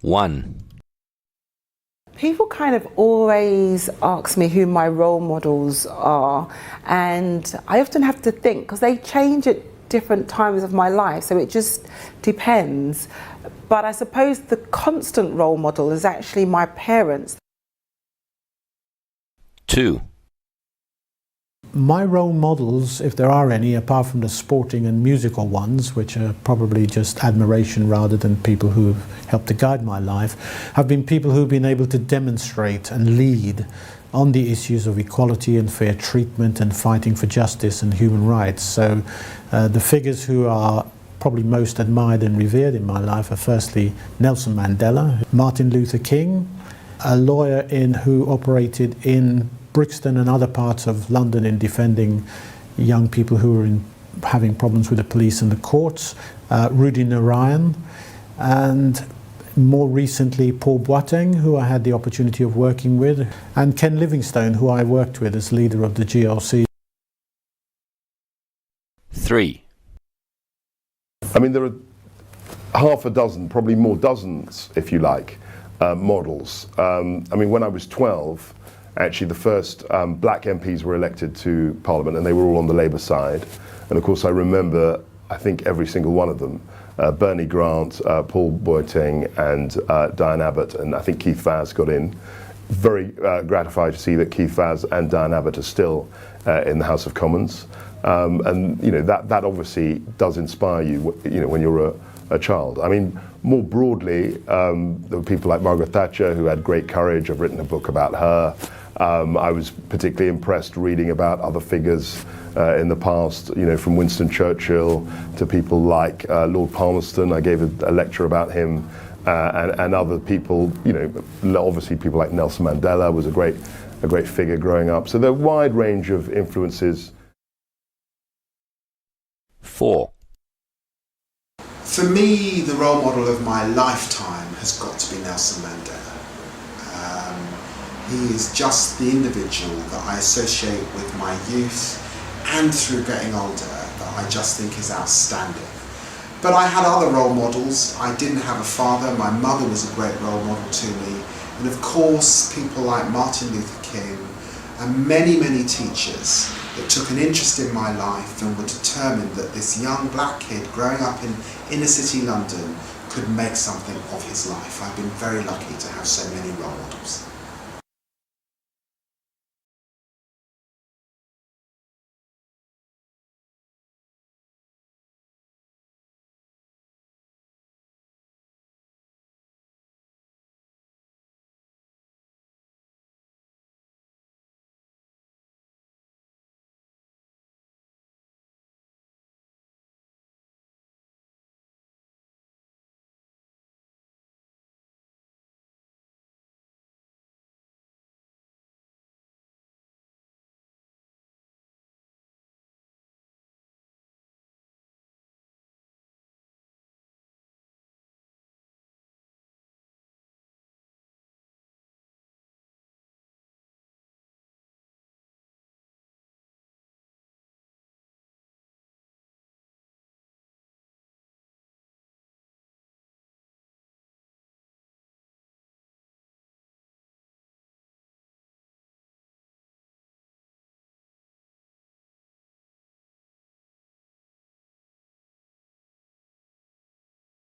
1. People kind of always ask me who my role models are, and I often have to think, because they change at different times of my life, so it just depends. But I suppose the constant role model is actually my parents. 2. My role models, if there are any, apart from the sporting and musical ones, which are probably just admiration rather than people who've helped to guide my life, have been people who've been able to demonstrate and lead on the issues of equality and fair treatment and fighting for justice and human rights. So the figures who are probably most admired and revered in my life are firstly Nelson Mandela, Martin Luther King, a lawyer who operated in Brixton and other parts of London in defending young people who were having problems with the police and the courts, Rudy Narayan, and more recently Paul Boateng, who I had the opportunity of working with, and Ken Livingstone, who I worked with as leader of the GLC. 3. I mean, there are half a dozen, probably more dozens, if you like, models. I mean, when I was 12, actually the first black MPs were elected to Parliament, and they were all on the Labour side. And of course I remember, I think every single one of them, Bernie Grant, Paul Boateng and Diane Abbott, and I think Keith Vaz got in. Very gratified to see that Keith Vaz and Diane Abbott are still in the House of Commons. And you know, that obviously does inspire you, you know, when you're a child. I mean, more broadly, there were people like Margaret Thatcher who had great courage. I've written a book about her. I was particularly impressed reading about other figures in the past, you know, from Winston Churchill to people like Lord Palmerston. I gave a lecture about him, and other people, you know, obviously people like Nelson Mandela was a great figure growing up. So there are a wide range of influences. 4. For me, the role model of my lifetime has got to be Nelson Mandela. He is just the individual that I associate with my youth and through getting older that I just think is outstanding. But I had other role models. I didn't have a father. My mother was a great role model to me. And of course, people like Martin Luther King and many, many teachers that took an interest in my life and were determined that this young black kid growing up in inner city London could make something of his life. I've been very lucky to have so many role models.